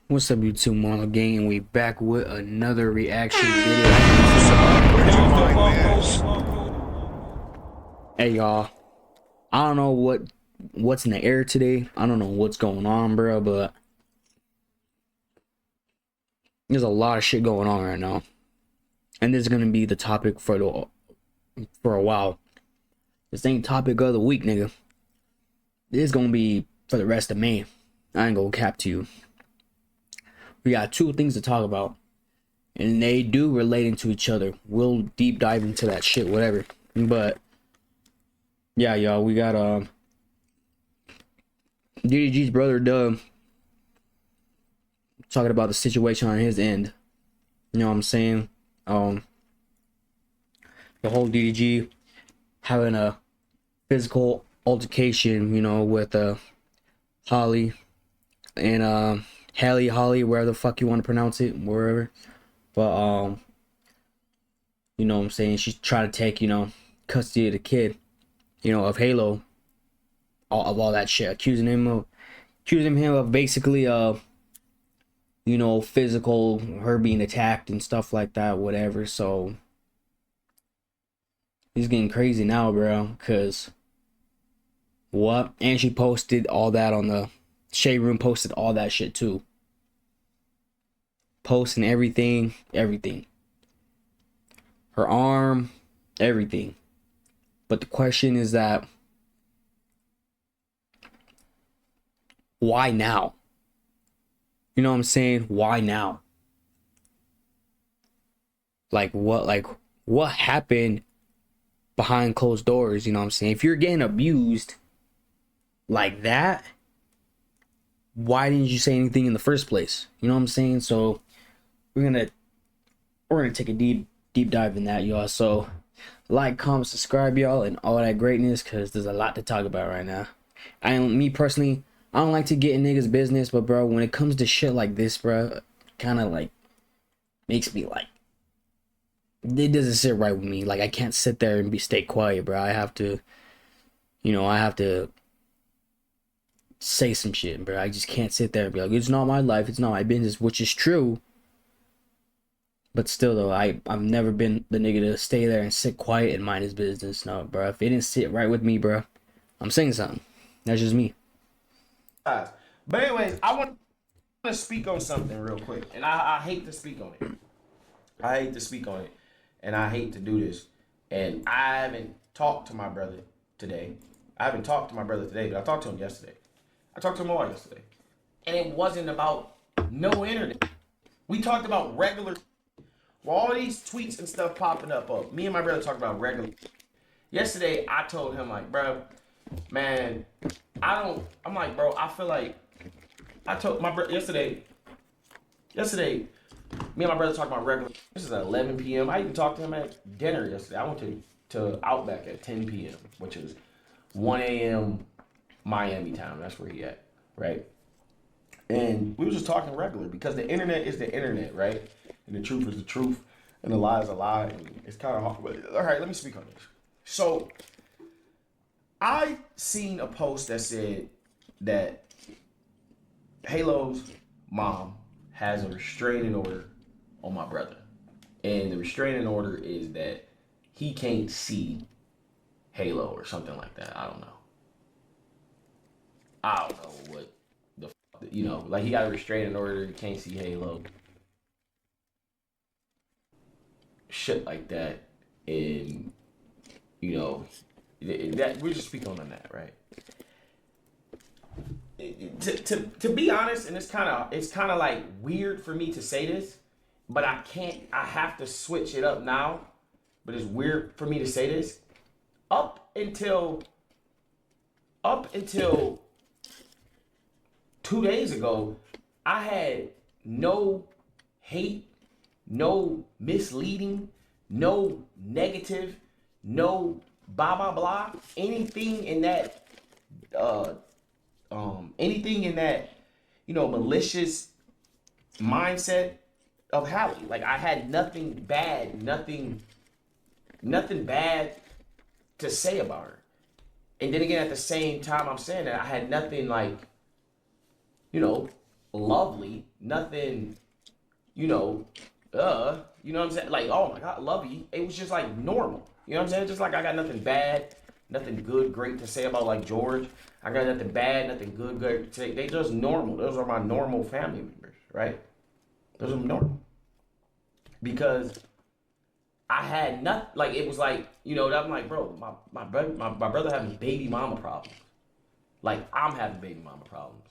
What's up, YouTube Mono Gang? And we back with another reaction video. Hey y'all, I don't know what's in the air today. I don't know what's going on, bro, but there's a lot of shit going on right now, and this is gonna be the topic for a while. This ain't topic of the week, nigga. This is gonna be for the rest of May. I ain't gonna cap to you. We got two things to talk about, and they do relate into each other. We'll deep dive into that shit, whatever. But yeah, y'all, we got DDG's brother Dub talking about the situation on his end. You know what I'm saying? The whole DDG having a physical altercation, you know, with Holly and Halle, wherever the fuck you want to pronounce it, wherever. But you know what I'm saying, she's trying to take, you know, custody of the kid, you know, of Halo, all that shit, accusing him of basically you know, physical, her being attacked and stuff like that, whatever. So he's getting crazy now, bro, because what? And she posted all that on the Shade Room, posted all that shit too, posting everything, her arm, everything. But the question is that, why now? You know what I'm saying? Why now? Like what happened behind closed doors? You know what I'm saying? If you're getting abused like that, why didn't you say anything in the first place? You know what I'm saying? So we're gonna take a deep dive in that, y'all. So like, comment, subscribe, y'all, and all that greatness, because there's a lot to talk about right now. Me personally, I don't like to get in niggas' business, but bro, when it comes to shit like this, bro, kind of like makes me like, it doesn't sit right with me. Like, I can't sit there and stay quiet, bro. I have to, you know, I have to say some shit, bro. I just can't sit there and be like, it's not my life, it's not my business, which is true. But still, though, I've never been the nigga to stay there and sit quiet and mind his business. No, bro. If it didn't sit right with me, bro, I'm saying something. That's just me. But anyways, I want to speak on something real quick, and I hate to speak on it. I hate to speak on it, and I hate to do this. And I haven't talked to my brother today. But I talked to him yesterday. I talked to him all yesterday, and it wasn't about no internet. We talked about regular. Well, all these tweets and stuff popping up. Me and my brother talked about regular. Yesterday, I told him, like, bro, man, I'm like, bro, I feel like, I told my brother yesterday, me and my brother talked about regular. This is at 11 p.m. I even talked to him at dinner yesterday. I went to Outback at 10 p.m., which is 1 a.m. Miami time. That's where he at, right? And we were just talking regular, because the internet is the internet, right? And the truth is the truth, and the lie is a lie. And it's kind of hard. But, all right, let me speak on this. So I seen a post that said that Halo's mom has a restraining order on my brother. And the restraining order is that he can't see Halo or something like that. I don't know what the fuck, you know, like, he got a restraining order, he can't see Halo. Shit like that. And, you know, that we're just speaking on that, right? To be honest, and it's kind of like weird for me to say this, but I have to switch it up now. But it's weird for me to say this. Up until 2 days ago, I had no hate, no misleading, no negative, no blah blah blah, anything in that you know, malicious mindset of Halle. Like, I had nothing bad to say about her. And then again, at the same time, I'm saying that I had nothing, like, you know, lovely, nothing, you know, you know what I'm saying? Like, oh my God, lovely. It was just like normal. You know what I'm saying? Just like I got nothing bad, nothing good, great to say about like George. I got nothing bad, nothing good, great to say. They just normal. Those are my normal family members, right? Those are normal. Because I had nothing, like, it was like, you know, I'm like, bro, my brother having baby mama problems. Like, I'm having baby mama problems.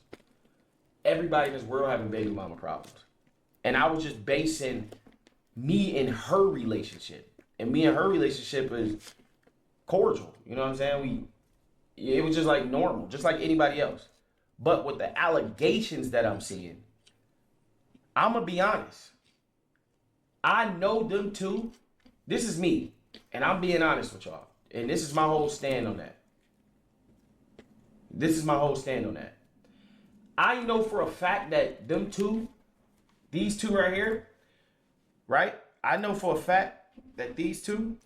Everybody in this world having baby mama problems. And I was just basing me and her relationship. And me and her relationship is cordial. You know what I'm saying? It was just like normal, just like anybody else. But with the allegations that I'm seeing, I'm going to be honest. I know them too. This is me. And I'm being honest with y'all. And this is my whole stand on that. This is my whole stand on that. I know for a fact that them two, these two right here, right? I know for a fact that these two,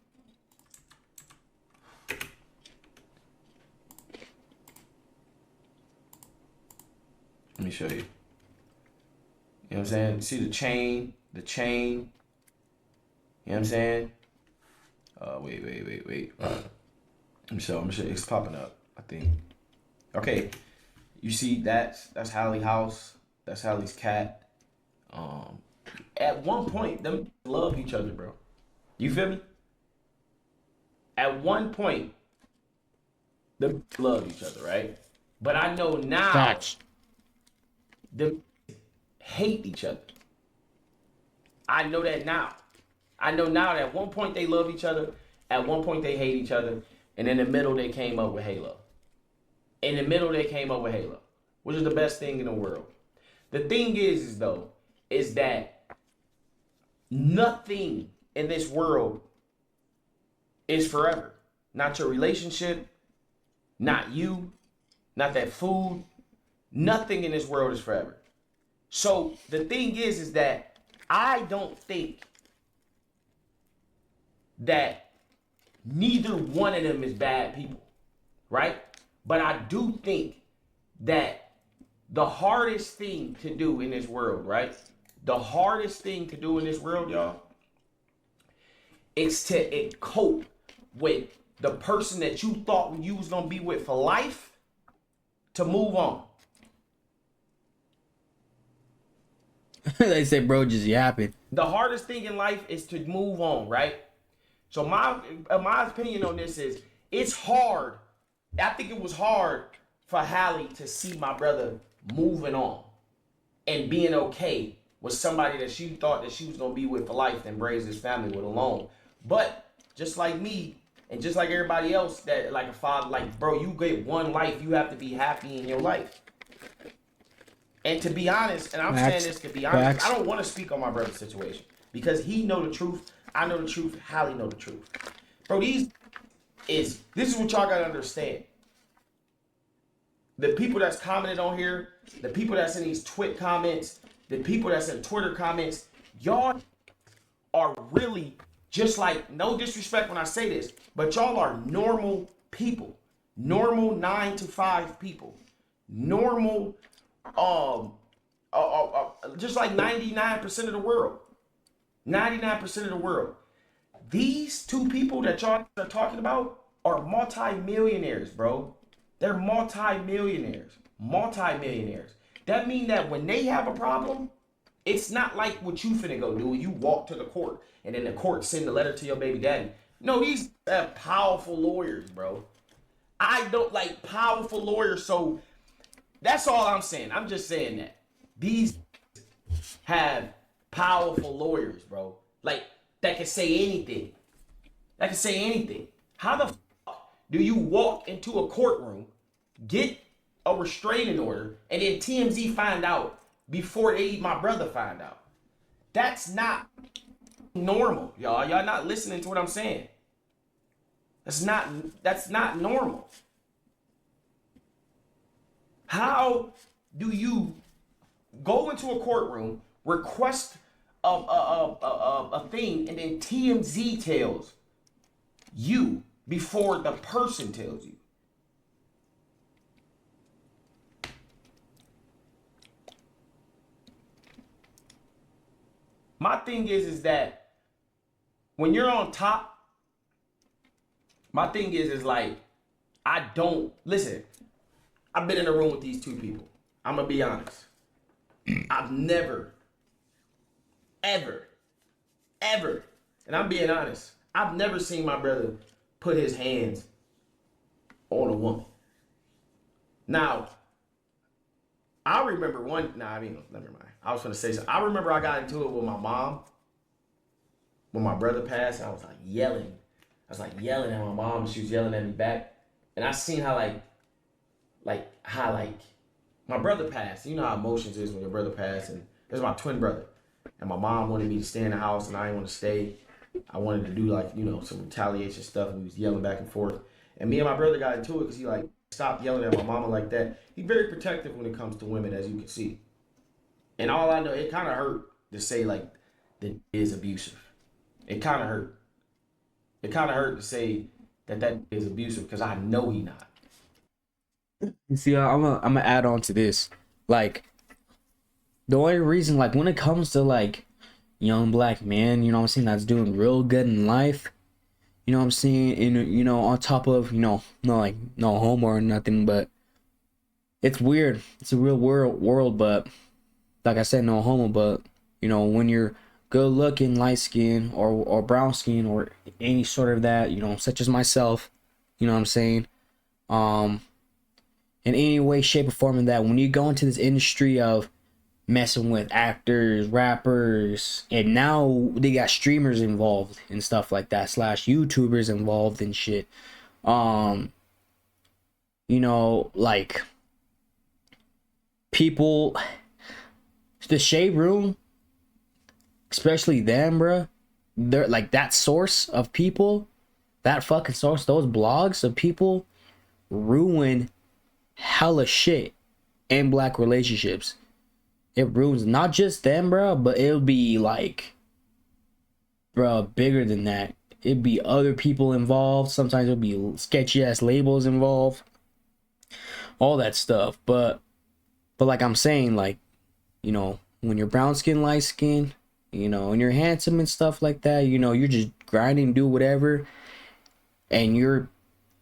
let me show you. You know what I'm saying? See the chain, you know what I'm saying? Wait. I'm sure it's popping up, I think. Okay. You see that's Halle's house. That's Halle's cat. At one point, them loved each other, bro. You feel me? At one point, them loved each other, right? But I know now Facts. them hate each other. I know that now. I know now that at one point they love each other, at one point they hate each other, and in the middle they came up with Halo. In the middle they came up with Halo, which is the best thing in the world. The thing is though, is that nothing in this world is forever. Not your relationship, not you, not that food. Nothing in this world is forever. So the thing is that I don't think that neither one of them is bad people, right? But I do think that the hardest thing to do in this world, right? The hardest thing to do in this world, y'all, is to cope with the person that you thought you was gonna be with for life to move on. They say, bro, just yapping. The hardest thing in life is to move on, right? So my opinion on this is it's hard. I think it was hard for Halle to see my brother moving on and being okay with somebody that she thought that she was gonna be with for life and raise his family with alone. But just like me and just like everybody else that like a father, like bro, you get one life, you have to be happy in your life. And to be honest, and I'm saying this to be honest, I don't want to speak on my brother's situation because he know the truth. I know the truth. Halle know the truth. Bro, this is what y'all gotta understand. The people that's commented on here, the people that's in these twit comments, the people that's in Twitter comments, y'all are really just like, no disrespect when I say this, but y'all are normal people. Normal 9 to 5 people. Normal, just like 99% of the world. 99% of the world. These two people that y'all are talking about are multi-millionaires, bro. They're multi-millionaires. Multi-millionaires. That means that when they have a problem, it's not like what you finna go do. You walk to the court and then the court send a letter to your baby daddy. No, these are powerful lawyers, bro. I don't like powerful lawyers, so that's all I'm saying. I'm just saying that. These have powerful lawyers, bro. Like, that can say anything. That can say anything. How the fuck do you walk into a courtroom, get a restraining order, and then TMZ find out before my brother find out? That's not normal, y'all. Y'all not listening to what I'm saying. That's not normal. How do you go into a courtroom, request a thing, and then TMZ tells you before the person tells you? My thing is that when you're on top, my thing is like, I don't listen. I've been in a room with these two people. I'm gonna be honest. I've never, ever, ever, and I'm being honest, I've never seen my brother put his hands on a woman. Now, I remember never mind. I was gonna say something. I remember I got into it with my mom when my brother passed. I was like yelling. I was like yelling at my mom, and she was yelling at me back. And I seen how how my brother passed. You know how emotions is when your brother passed, and this is my twin brother. And my mom wanted me to stay in the house, and I didn't want to stay. I wanted to do some retaliation stuff, and we was yelling back and forth. And me and my brother got into it because he stopped yelling at my mama like that. He's very protective when it comes to women, as you can see. And all I know, it kind of hurt to say that he is abusive. It kind of hurt. It kind of hurt to say that is abusive because I know he not. You see, I'm gonna add on to this. Like, the only reason, when it comes to young black man, you know what I'm saying, that's doing real good in life, you know what I'm saying, and on top of, no homo or nothing, but it's weird. It's a real world, but like I said, no homo, but when you're good looking, light skin or brown skin or any sort of that, such as myself, you know what I'm saying, in any way, shape, or form of that, when you go into this industry of messing with actors, rappers, and now they got streamers involved and stuff like that, / YouTubers involved and shit. People, the shade room, especially them, bruh, they're that source of people, that fucking source, those blogs of people ruin hella shit in black relationships. It ruins not just them, bro, but it'll be bigger than that. It'd be other people involved. Sometimes it'll be sketchy ass labels involved. All that stuff. But like I'm saying, when you're brown skin, light skin, and you're handsome and stuff like that, you're just grinding, do whatever, and you're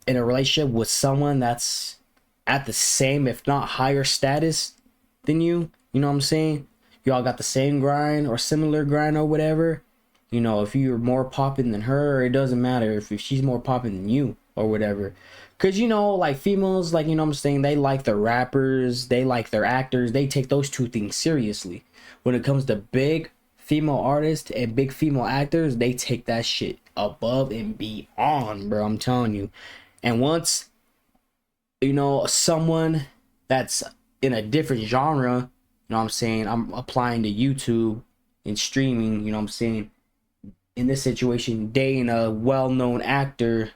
in a relationship with someone that's at the same, if not higher status than you know what I'm saying? Y'all got the same grind or similar grind or whatever. If you're more popping than her, it doesn't matter if she's more popping than you or whatever. Cause females, you know what I'm saying, they like their rappers, they like their actors, they take those two things seriously. When it comes to big female artists and big female actors, they take that shit above and beyond, bro. I'm telling you. And once someone that's in a different genre, you know what I'm saying, I'm applying to YouTube and streaming, you know what I'm saying, in this situation, dating a well-known actor,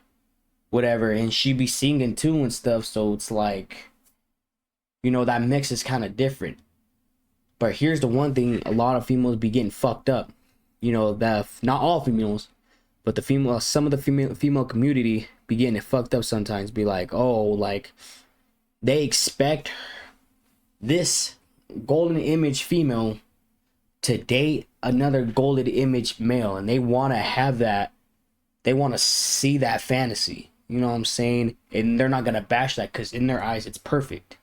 whatever, and she be singing too and stuff, so it's that mix is kind of different. But here's the one thing, a lot of females be getting fucked up, that not all females, but some of the female community be getting it fucked up sometimes. Be they expect this golden image female to date another golden image male, and they want to have that. They want to see that fantasy. You know what I'm saying? And they're not gonna bash that because in their eyes it's perfect.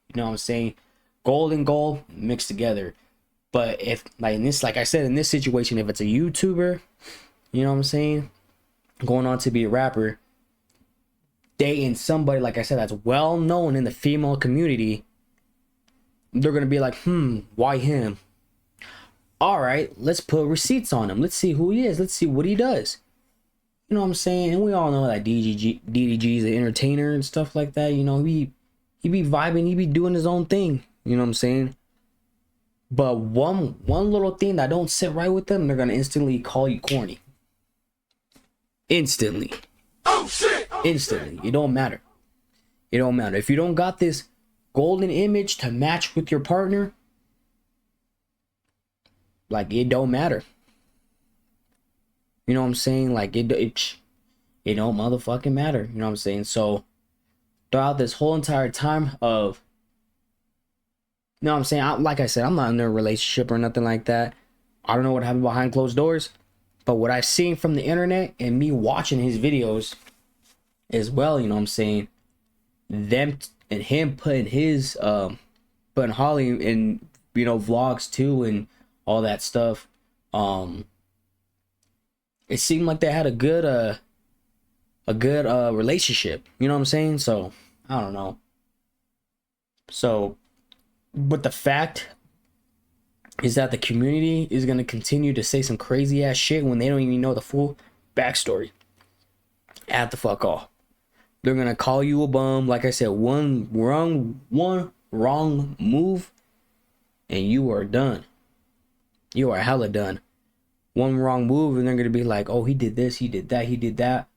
You know what I'm saying? Gold and gold mixed together. But if like I said, in this situation, if it's a YouTuber, you know what I'm saying, going on to be a rapper, dating somebody, like I said, that's well known in the female community, they're gonna be like, why him? All right, let's put receipts on him. Let's see who he is. Let's see what he does. You know what I'm saying? And we all know that DDG is an entertainer and stuff like that. He be vibing. He be doing his own thing. You know what I'm saying? But one little thing that don't sit right with them, they're gonna instantly call you corny. Instantly. Oh shit! Instantly. It don't matter. It don't matter. If you don't got this golden image to match with your partner, it don't matter. You know what I'm saying? It don't motherfucking matter. You know what I'm saying? So throughout this whole entire time of, you know what I'm saying? Like I said, I'm not in a relationship or nothing like that. I don't know what happened behind closed doors, but what I've seen from the internet and me watching his videos as well, you know what I'm saying, them and him putting his putting Holly in, you know, vlogs too and all that stuff. It seemed like they had a good relationship, you know what I'm saying? So I don't know. So but the fact is that the community is gonna continue to say some crazy ass shit when they don't even know the full backstory. At the fuck off. They're gonna call you a bum. Like I said, one wrong move, and you are done. You are hella done. One wrong move, and they're gonna be like, "Oh, he did this, he did that, he did that."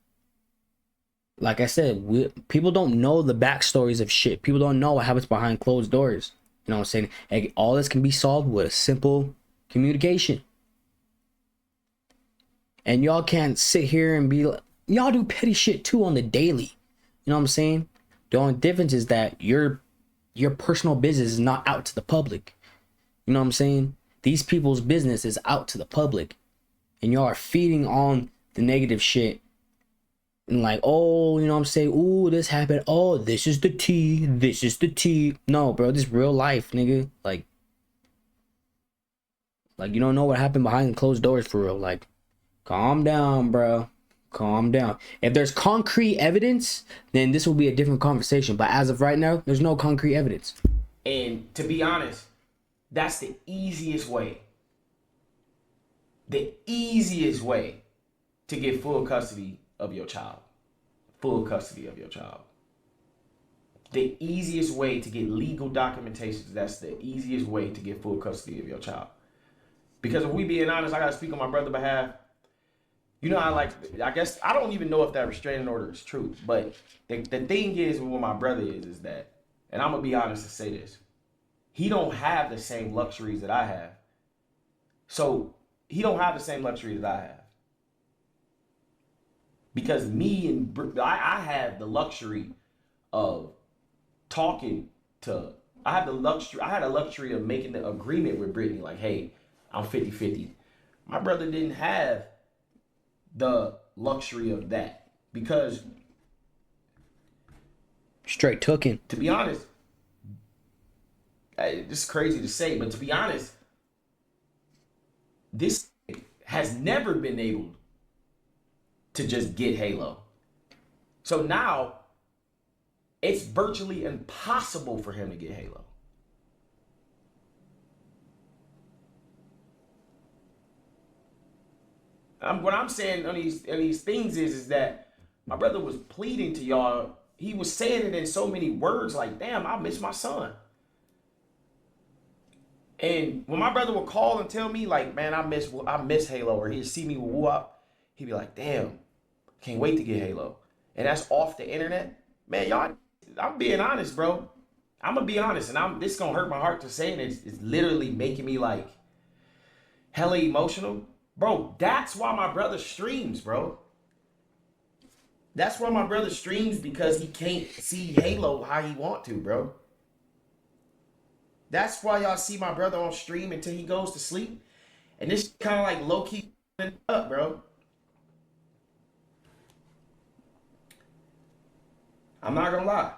Like I said, people don't know the backstories of shit. People don't know what happens behind closed doors. You know what I'm saying? Like, all this can be solved with simple communication. And y'all can't sit here and be like, y'all do petty shit too on the daily. You know what I'm saying? The only difference is that your personal business is not out to the public. You know what I'm saying? These people's business is out to the public. And y'all are feeding on the negative shit. And like, oh, you know what I'm saying? Ooh, this happened. Oh, this is the tea. This is the tea. No, bro, this is real life, nigga. Like you don't know what happened behind closed doors for real. Like, calm down, bro. Calm down. If there's concrete evidence, then this will be a different conversation. But as of right now, there's no concrete evidence. And to be honest, that's the easiest way. The easiest way to get full custody of your child. Full custody of your child. The easiest way to get legal documentation, that's the easiest way to get full custody of your child. Because if we being honest, I gotta speak on my brother's behalf. You know, I guess, I don't even know if that restraining order is true. But the thing is with what my brother is that, and I'm gonna be honest to say this, he don't have the same luxuries that I have. So he don't have the same luxuries that I have. Because I have the luxury of talking to, I had the luxury of making the agreement with Brittany, like, hey, I'm 50-50. My brother didn't have the luxury of that because straight tooken. To be honest, it's crazy to say, but to be honest, this has never been able to just get Halo. So now it's virtually impossible for him to get Halo. What I'm saying on these things is that my brother was pleading to y'all. He was saying it in so many words, like, damn, I miss my son. And when my brother would call and tell me, like, man, I miss Halo, or he'd see me with whoop, he'd be like, damn, can't wait to get Halo. And that's off the internet. Man, y'all, I'm being honest, bro. I'm gonna be honest, and this gonna hurt my heart to say it. It's literally making me like hella emotional. Bro, that's why my brother streams, bro. That's why my brother streams, because he can't see Halo how he want to, bro. That's why y'all see my brother on stream until he goes to sleep. And this kind of like low-key up, bro. I'm not gonna lie.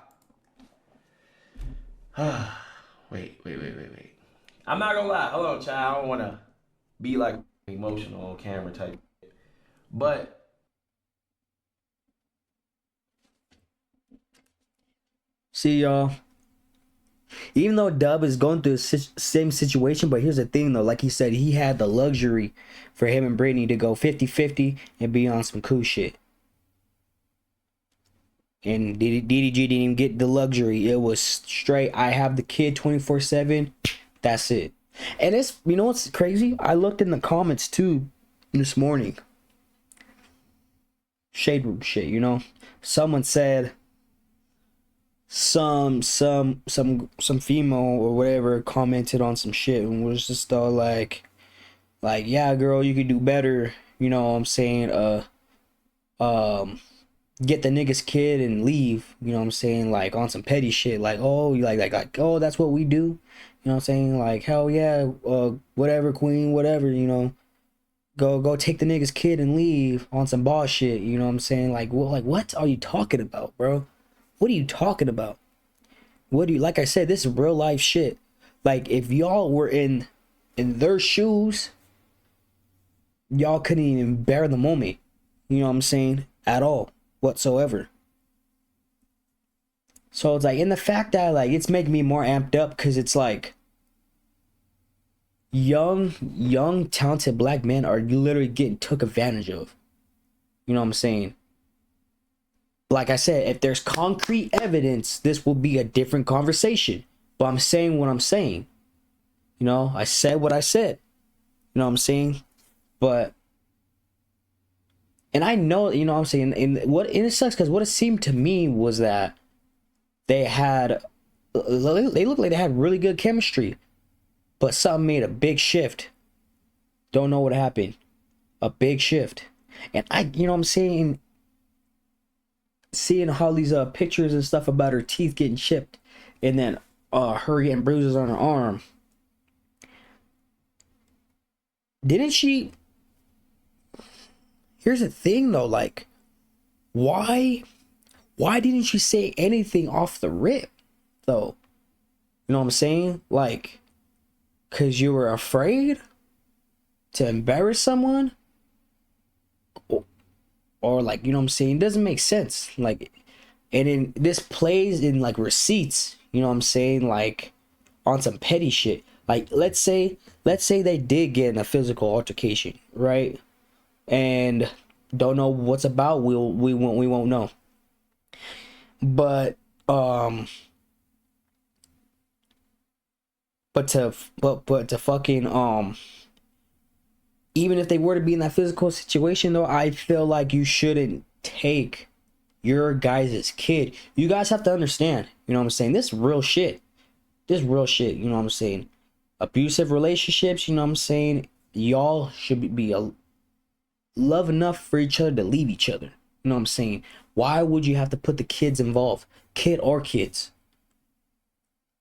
Wait. I'm not gonna lie. Hold on, child. I don't wanna be like emotional on camera type. But see, y'all, even though Dub is going through the same situation, but here's the thing though, like he said, he had the luxury for him and Brittany to go 50-50 and be on some cool shit. And DDG didn't even get the luxury. It was straight, I have the kid 24/7. That's it. And it's, you know what's crazy? I looked in the comments too this morning. Shade room shit, you know? Someone said some female or whatever commented on some shit and was just all like, yeah, girl, you could do better. You know what I'm saying? Get the nigga's kid and leave. You know what I'm saying? Like on some petty shit. Like, oh, you like, oh, that's what we do. You know You know what I'm saying? Like, hell yeah, whatever, queen, whatever, you know. Go take the nigga's kid and leave on some bullshit. You know what I'm saying? What are you talking about, bro? What are you talking about? Like I said, this is real life shit. Like, if y'all were in their shoes, y'all couldn't even bear the moment. You know what I'm saying? At all, whatsoever. So it's like, in the fact that, like, it's making me more amped up, because it's like, young talented black men are literally getting took advantage of. You know what I'm saying? Like I said, if there's concrete evidence, this will be a different conversation. But I'm saying what I'm saying. You know, I said what I said. You know what I'm saying? But, and I know, you know what I'm saying, and it sucks, because what it seemed to me was that they looked like they had really good chemistry, but something made a big shift. Don't know what happened. A big shift. And you know what I'm saying, seeing all these pictures and stuff about her teeth getting chipped, and then her getting bruises on her arm. Didn't she? Here's the thing though, like, why didn't she say anything off the rip though? You know what I'm saying? Like, cause you were afraid to embarrass someone? Or like, you know what I'm saying? It doesn't make sense. Like, and then this plays in like receipts, you know what I'm saying? Like, on some petty shit. Like, let's say they did get in a physical altercation, right? And don't know what's about. We won't know. But to fucking even if they were to be in that physical situation though, I feel like you shouldn't take your guys' kid. You guys have to understand, you know what I'm saying? This is real shit. You know what I'm saying? Abusive relationships, you know what I'm saying? Y'all should be love enough for each other to leave each other. You know what I'm saying? Why would you have to put the kids involved? Kid or kids.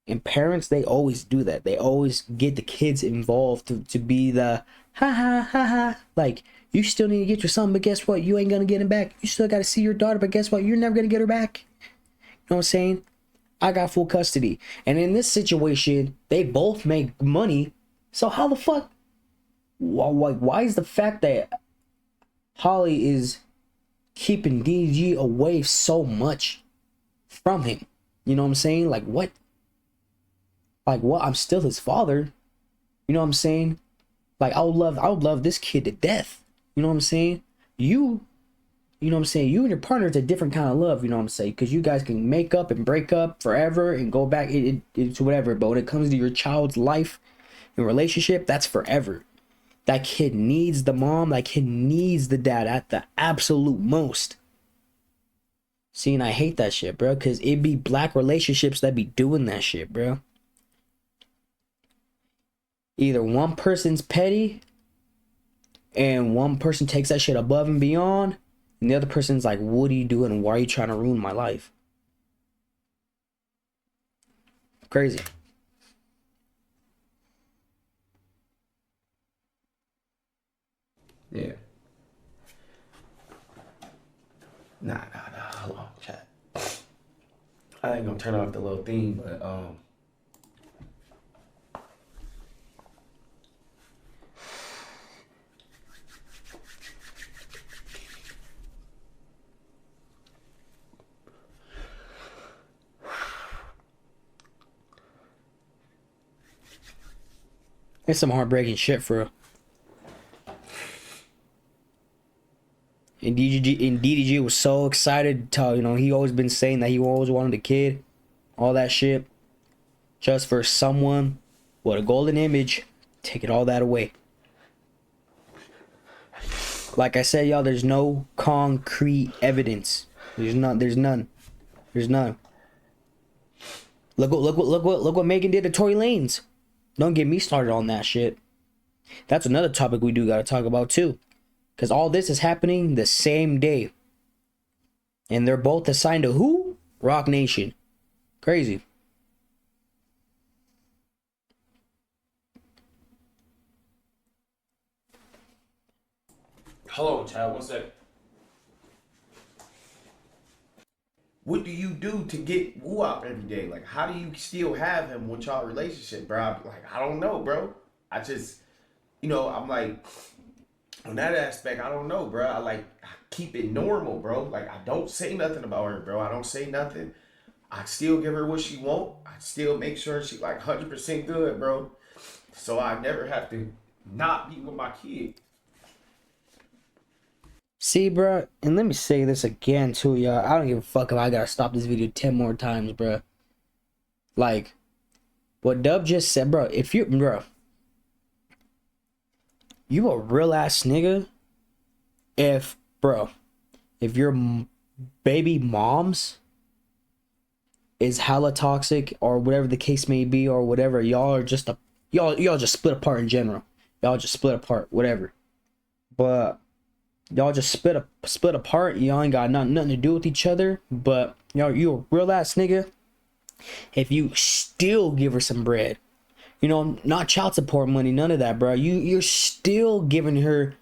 And parents, they always do that. They always get the kids involved to be the ha ha ha ha. Like, you still need to get your son, but guess what? You ain't gonna get him back. You still gotta see your daughter, but guess what? You're never gonna get her back. You know what I'm saying? I got full custody. And in this situation, they both make money. So how the fuck? Why is the fact that Halle is keeping DG away so much from him? You know what I'm saying? Like, what? Like, what? I'm still his father. You know what I'm saying? Like, I would love this kid to death. You know what I'm saying? You know what I'm saying? You and your partner, it's a different kind of love, you know what I'm saying? Because you guys can make up and break up forever and go back into whatever. But when it comes to your child's life and relationship, that's forever. That kid needs the mom. That kid needs the dad at the absolute most. See, and I hate that shit, bro. Because it be black relationships that be doing that shit, bro. Either one person's petty and one person takes that shit above and beyond, and the other person's like, what are you doing and why are you trying to ruin my life? Crazy. Yeah. Nah. Hold on, chat. I ain't gonna turn off the little thing, but It's some heartbreaking shit for real. And DDG was so excited to, you know, he always been saying that he always wanted a kid, all that shit, just for someone with a golden image, taking all that away. Like I said, y'all, there's no concrete evidence. There's none. Look what Megan did to Tory Lanez. Don't get me started on that shit. That's another topic we do gotta talk about too. Because all this is happening the same day. And they're both assigned to who? Rock Nation. Crazy. Hold on, child. One second. What do you do to get woo up every day? Like, how do you still have him with y'all relationship, bro? Like, I don't know, bro. I just, I'm like, on that aspect, I don't know, bro. I keep it normal, bro. Like, I don't say nothing about her, bro. I don't say nothing. I still give her what she want. I still make sure she like 100% good, bro. So I never have to not be with my kid. See, bro, and let me say this again too, y'all. I don't give a fuck if I gotta stop this video 10 more times, bro. Like, what Dub just said, bro. If you, bro, you a real ass nigga. If, bro, if your baby moms is hella toxic or whatever the case may be or whatever, y'all are just y'all just split apart in general. Y'all just split apart, whatever. But y'all just split apart. Y'all ain't got nothing to do with each other. But you a real ass nigga. If you still give her some bread, not child support money, none of that, bro. You're still giving her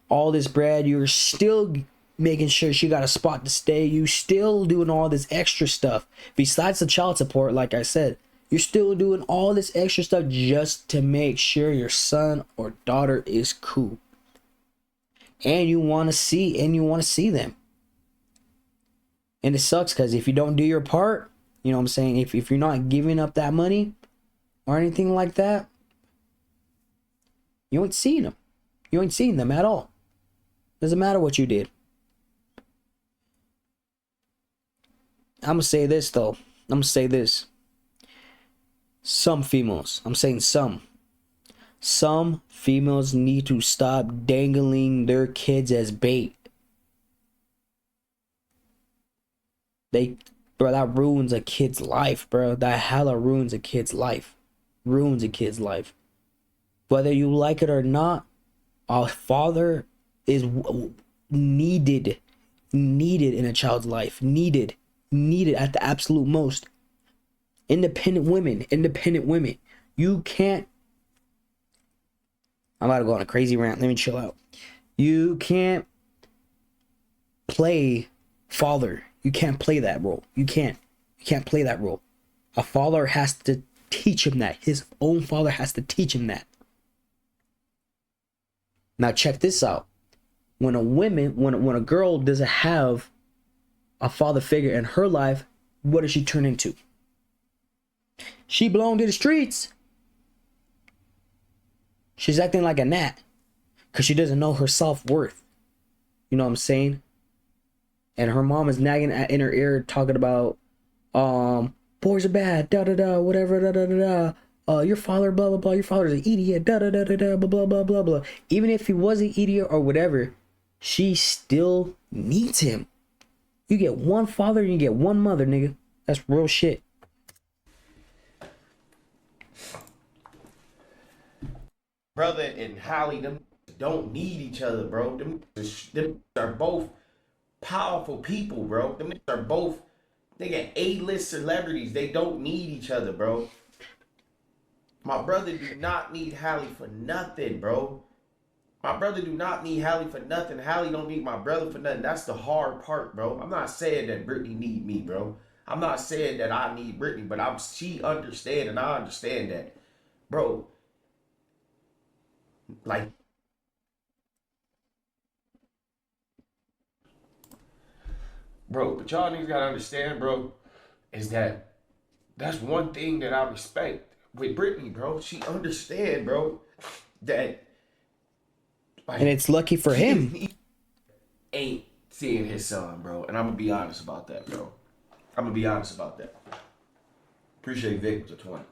all this bread. You're still making sure she got a spot to stay. You still doing all this extra stuff besides the child support. Like I said, you're still doing all this extra stuff just to make sure your son or daughter is cool. And you want to see them. And it sucks because if you don't do your part, you know what I'm saying? If you're not giving up that money or anything like that, you ain't seeing them. You ain't seeing them at all. Doesn't matter what you did. I'm going to say this, though. I'm going to say this. Some females, I'm saying some females need to stop dangling their kids as bait. Bro, that ruins a kid's life, bro. That hella ruins a kid's life. Ruins a kid's life. Whether you like it or not, a father is needed in a child's life. Needed at the absolute most. Independent women. You can't. I'm about to go on a crazy rant. Let me chill out. You can't play father. You can't play that role. You can't play that role. A father has to teach him that. His own father has to teach him that. Now check this out. When a girl doesn't have a father figure in her life, what does she turn into? She belongs to the streets. She's acting like a gnat because she doesn't know her self-worth. You know what I'm saying? And her mom is nagging in her ear talking about boys are bad, da da da, whatever, da da da da. Your father, blah blah blah. Your father's an idiot, da da da da da, blah blah blah blah blah. Even if he was an idiot or whatever, she still needs him. You get one father and you get one mother, nigga. That's real shit. Brother and Halle, them don't need each other, bro. Them are both powerful people, bro. Them are both nigga A-list celebrities. They don't need each other, bro. My brother do not need Halle for nothing, bro. My brother do not need Halle for nothing. Halle don't need my brother for nothing. That's the hard part, bro. I'm not saying that Brittany need me, bro. I'm not saying that I need Brittany, but she understand and I understand that, bro. Like, bro, but y'all niggas gotta understand, bro, is that that's one thing that I respect with Brittany, bro. She understand, bro, that and it's lucky for him. He ain't seeing his son, bro. And I'm gonna be honest about that, bro. I'm gonna be honest about that. Appreciate Vic with the 20.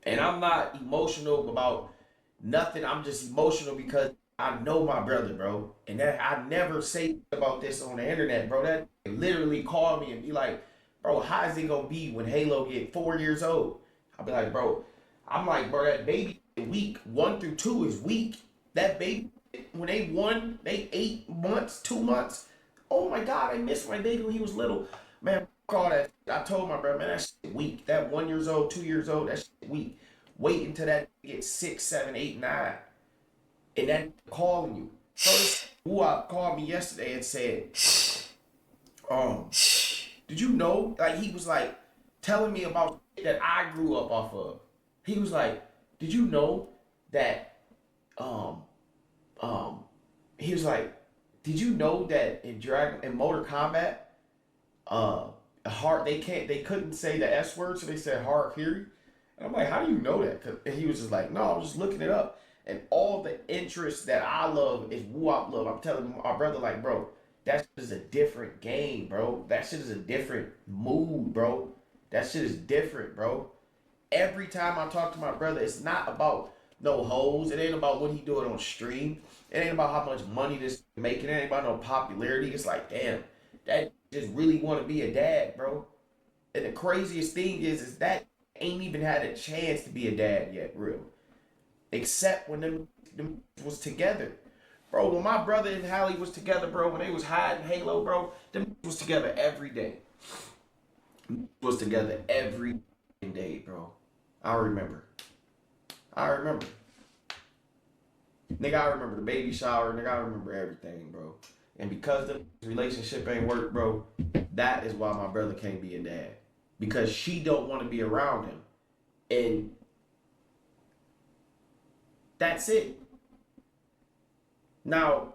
And I'm not emotional about nothing. I'm just emotional because I know my brother, bro. And that I never say about this on the internet, bro. That literally call me and be like, bro, how is it gonna be when Halo get 4 years old? I'll be like, bro, that baby week 1 through 2 is weak. That baby, when they 8 months, 2 months. Oh my God, I missed my baby when he was little. Man, call that. I told my brother, man, that shit weak. That 1 years old, 2 years old, that shit weak. Wait until that gets 6, 7, 8, 9. And then calling you. So who called me yesterday and said, um, did you know? Like, he was like telling me about that I grew up off of. He was like, did you know that um um he was like, did you know that in Mortal Kombat, hard they couldn't say the S word, so they said hard theory. And I'm like, how do you know that? And he was just like, no, I was just looking it up. And all the interest that I love is woo-wop love. I'm telling my brother, like, bro, that shit is a different game, bro. That shit is a different mood, bro. That shit is different, bro. Every time I talk to my brother, it's not about no hoes. It ain't about what he doing on stream. It ain't about how much money this making. It ain't about no popularity. It's like, damn, that just really want to be a dad, bro. And the craziest thing is that ain't even had a chance to be a dad yet, real. Except when them was together. Bro, when my brother and Halle was together, bro, when they was hiding Halo, bro, them was together every day. Was together every day, bro. I remember. Nigga, I remember the baby shower. Nigga, I remember everything, bro. And because the relationship ain't work, bro, that is why my brother can't be a dad. Because she don't want to be around him. And that's it. Now,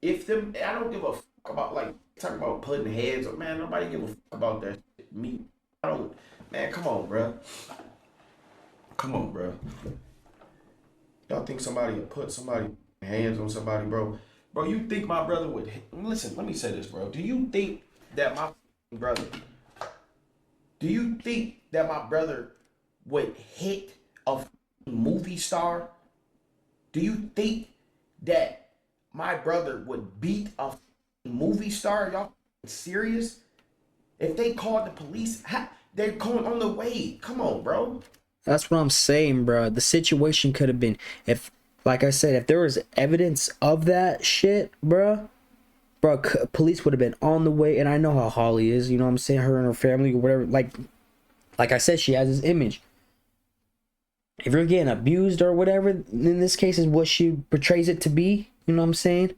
if them, I don't give a fuck about, like, talking about putting heads on, man, nobody give a fuck about that shit. Me, I don't, man, come on, bro. Come on, bro. Y'all think somebody would put somebody hands on somebody, bro? Bro, you think my brother would, listen, let me say this, bro. Do you think that my brother, would hit a movie star? Do you think that my brother would beat a movie star? Y'all serious? If they called the police, they're going on the way. Come on, bro. That's what I'm saying, bro. The situation could have been, if, like I said, if there was evidence of that shit, bro, police would have been on the way. And I know how Holly is, you know what I'm saying? Her and her family or whatever. Like I said, she has this image. If you're getting abused or whatever, in this case is what she portrays it to be, you know what I'm saying?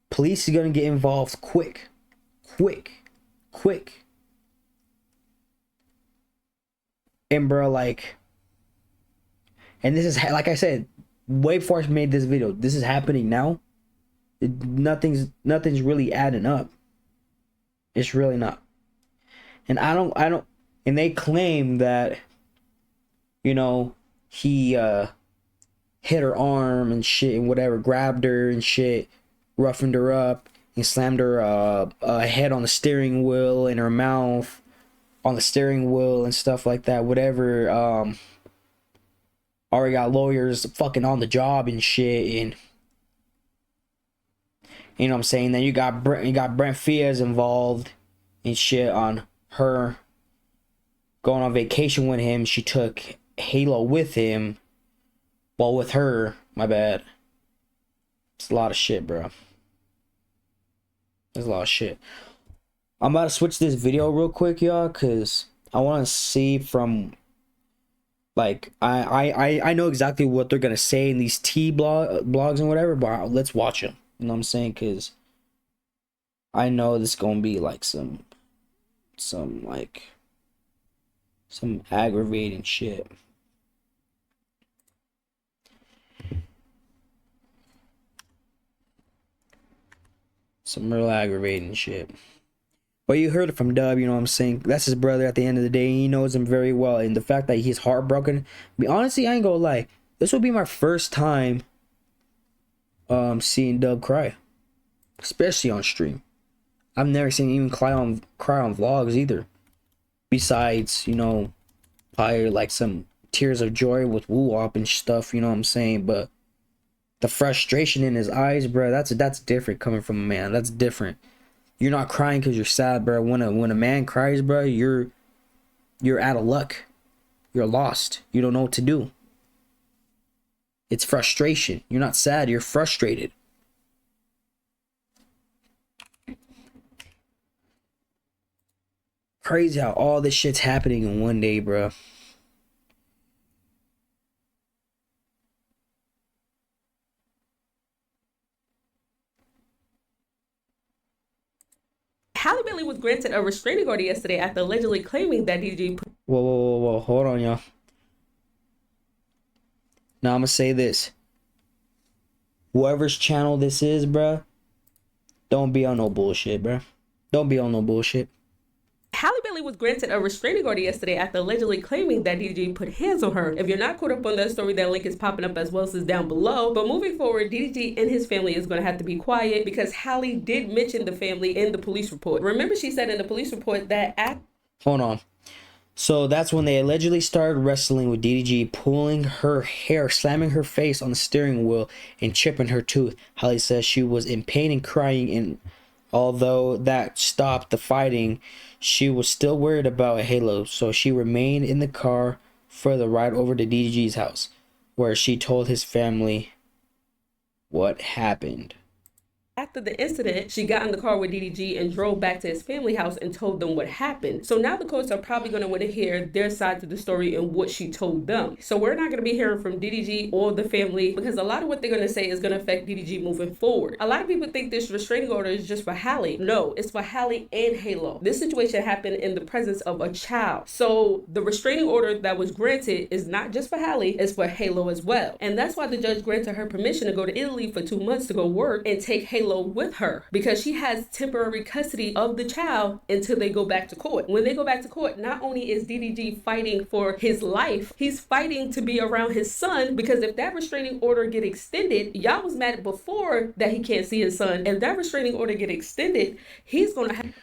Police is gonna get involved quick. And bro, like, and this is, like I said, way before I made this video, this is happening now. Nothing's really adding up. It's really not. And I don't, and they claim that, you know, he hit her arm and shit and whatever, grabbed her and shit, roughened her up and slammed her head on the steering wheel and her mouth on the steering wheel and stuff like that, whatever. Already got lawyers fucking on the job and shit, and you know what I'm saying. Then you got Brent Fias involved and shit on her going on vacation with him. She took Halo with him, well, with her. My bad. It's a lot of shit, bro. There's a lot of shit. I'm about to switch this video real quick, y'all, because I want to see from, like, I know exactly what they're going to say in these blogs and whatever, but let's watch them. You know what I'm saying? Because I know this is going to be, like, some aggravating shit. Some real aggravating shit. But you heard it from Dub, you know what I'm saying? That's his brother at the end of the day. He knows him very well. And the fact that he's heartbroken. Honestly, I ain't gonna lie. This will be my first time seeing Dub cry. Especially on stream. I've never seen him even cry on vlogs either. Besides, you know, probably like some tears of joy with woo-wop and stuff, you know what I'm saying? But the frustration in his eyes, bro, that's different coming from a man. That's different. You're not crying because you're sad, bro. When a man cries, bro, you're out of luck. You're lost. You don't know what to do. It's frustration. You're not sad. You're frustrated. Crazy how all this shit's happening in one day, bro. Bentley was granted a restraining order yesterday after allegedly claiming that DDG. Whoa. Hold on, y'all. Now I'm gonna say this. Whoever's channel this is, bruh, don't be on no bullshit, bruh. Don't be on no bullshit. Halle Bailey was granted a restraining order yesterday after allegedly claiming that DDG put hands on her. If you're not caught up on that story, that link is popping up as well as down below. But moving forward, DDG and his family is going to have to be quiet because Halle did mention the family in the police report. Remember, she said in the police report that Hold on. So that's when they allegedly started wrestling with DDG, pulling her hair, slamming her face on the steering wheel, and chipping her tooth. Halle says she was in pain and crying, and although that stopped the fighting, she was still worried about Halo, so she remained in the car for the ride over to DDG's house, where she told his family what happened. after the incident, she got in the car with DDG and drove back to his family house and told them what happened. So now the courts are probably going to want to hear their side of the story and what she told them. So we're not going to be hearing from DDG or the family because a lot of what they're going to say is going to affect DDG moving forward. A lot of people think this restraining order is just for Halle. No, it's for Halle and Halo. This situation happened in the presence of a child. So the restraining order that was granted is not just for Halle, it's for Halo as well. And that's why the judge granted her permission to go to Italy for 2 months to go work and take Halo with her because she has temporary custody of the child until they go back to court. When they go back to court, not only is DDG fighting for his life, he's fighting to be around his son because if that restraining order get extended, y'all was mad before that he can't see his son. If that restraining order get extended, he's going to have...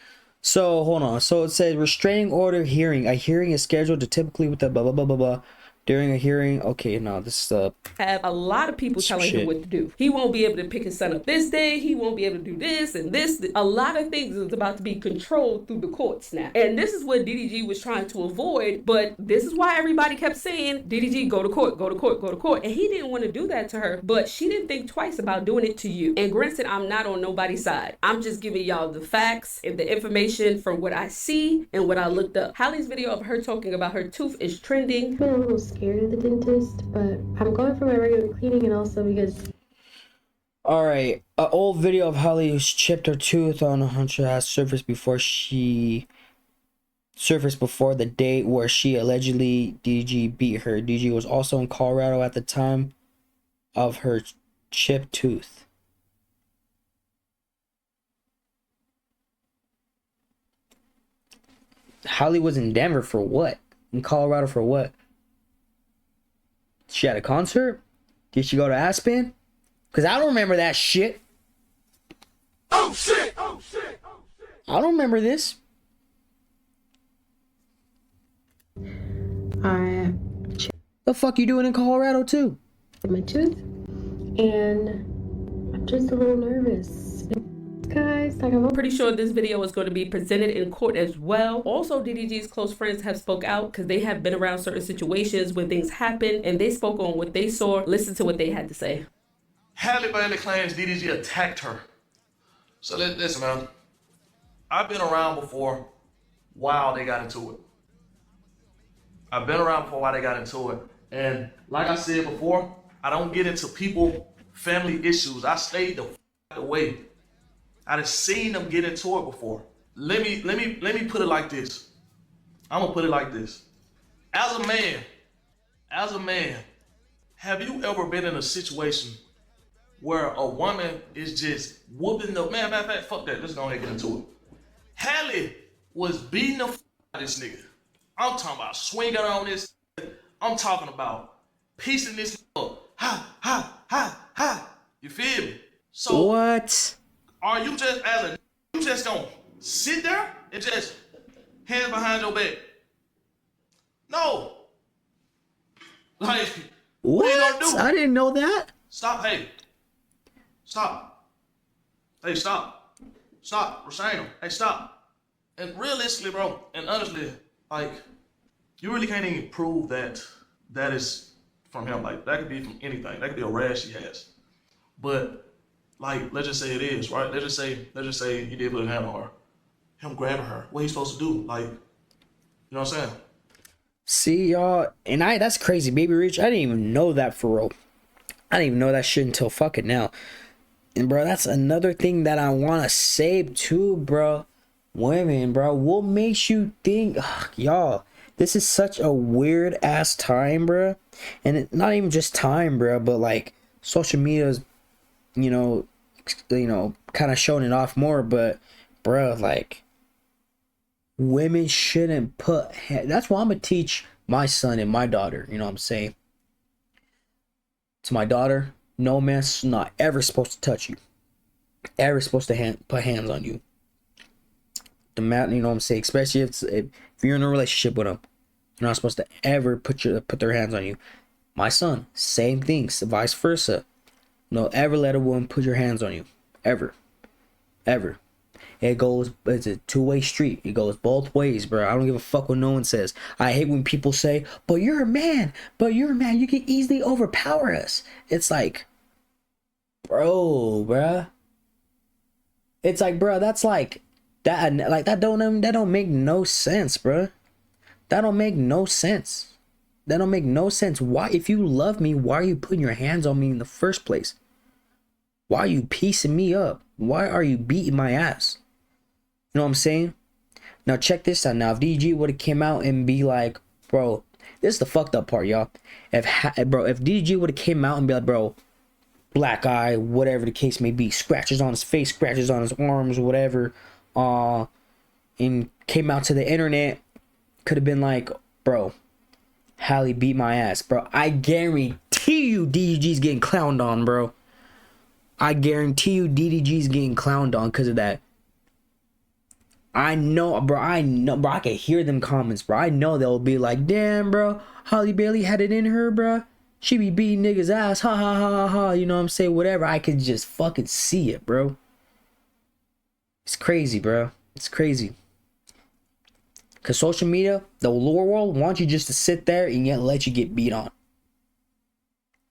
So hold on. So it says restraining order hearing. A hearing is scheduled to typically with the blah blah blah blah blah. During a hearing, okay, no, this is have a lot of people telling him what to do. He won't be able to pick his son up this day. He won't be able to do this and this. A lot of things is about to be controlled through the courts now. And this is what DDG was trying to avoid. But this is why everybody kept saying, DDG, go to court, go to court, go to court. And he didn't want to do that to her. But she didn't think twice about doing it to you. And granted, I'm not on nobody's side. I'm just giving y'all the facts and the information from what I see and what I looked up. Halle's video of her talking about her tooth is trending. I've been a little scared of the dentist, but I'm going for my regular cleaning and also because... Alright, an old video of Halle who's chipped her tooth on a hunter has surfaced before the date where she allegedly DG beat her. DG was also in Colorado at the time of her chipped tooth. Halle was in Denver for what? In Colorado for what? She had a concert? Did she go to Aspen? Because I don't remember that shit. Oh shit! Oh shit! Oh shit! I don't remember this. I The fuck you doing in Colorado too? chipped my tooth and I'm just a little nervous. Guys, like I'm Pretty sure this video is going to be presented in court as well. Also, DDG's close friends have spoke out because they have been around certain situations when things happen and they spoke on what they saw. Listen to what they had to say. Halle Bailey claims DDG attacked her. So listen, man. I've been around before while they got into it. I've been around before while they got into it. And like I said before, I don't get into people, family issues. I stayed the f away. I done seen them get into it before. Let me put it like this. I'm gonna put it like this. As a man, have you ever been in a situation where a woman is just whooping the man? Matter of fact, fuck that. Let's go ahead and get into it. Halle was beating the f out of this nigga. I'm talking about swinging on this. I'm talking about piecing this up. Ha ha ha ha. You feel me? So What? are you just you just gonna sit there and just hands behind your back? No. Like, what you gonna do? I didn't know that. Stop, hey. Stop. Hey, stop. Stop. Restrain him. Hey, stop. And realistically, bro, and honestly, like, you really can't even prove that that is from him. Like, that could be from anything. That could be a rash he has. But like, let's just say it is, right? Let's just say he did put a hand on her. Him grabbing her. What he supposed to do? Like, you know what I'm saying? See, y'all, and that's crazy, Baby Rich. I didn't even know that for real. I didn't even know that shit until fucking now. And bro, that's another thing that I want to say too, bro. Women, bro, what makes you think, ugh, y'all, this is such a weird ass time, bro. And not even just time, bro, but like social media's, you know, kind of showing it off more. But, bro, like, women shouldn't put. That's why I'm gonna teach my son and my daughter. You know what I'm saying? To my daughter, no man's not ever supposed to touch you. Ever supposed to put hands on you. The man, you know what I'm saying? Especially if you're in a relationship with them, you're not supposed to ever put their hands on you. My son, same things, vice versa. No, ever let a woman put your hands on you, ever. It's a two-way street. It goes both ways, bro. I don't give a fuck what no one says. I hate when people say, but you're a man, you can easily overpower us. It's like, bruh. It's like, bro, that's like that. Like that don't make no sense, bro. That don't make no sense. Why, if you love me, why are you putting your hands on me in the first place? Why are you piecing me up? Why are you beating my ass? You know what I'm saying? Now check this out. Now if DG would have came out and be like, bro, this is the fucked up part, y'all. If DG would have came out and be like, bro, black eye, whatever the case may be, scratches on his face, scratches on his arms, whatever, and came out to the internet, could have been like, bro, Halle beat my ass, bro. I guarantee you DDG's getting clowned on, bro. I guarantee you DDG's getting clowned on because of that. I know, bro. I can hear them comments, bro. I know they'll be like, damn, bro, Halle Bailey had it in her, bro. She be beating niggas' ass, ha ha ha ha ha. You know what I'm saying? Whatever. I can just fucking see it, bro. It's crazy, bro. It's crazy. Because social media, the lower world, wants you just to sit there and yet let you get beat on.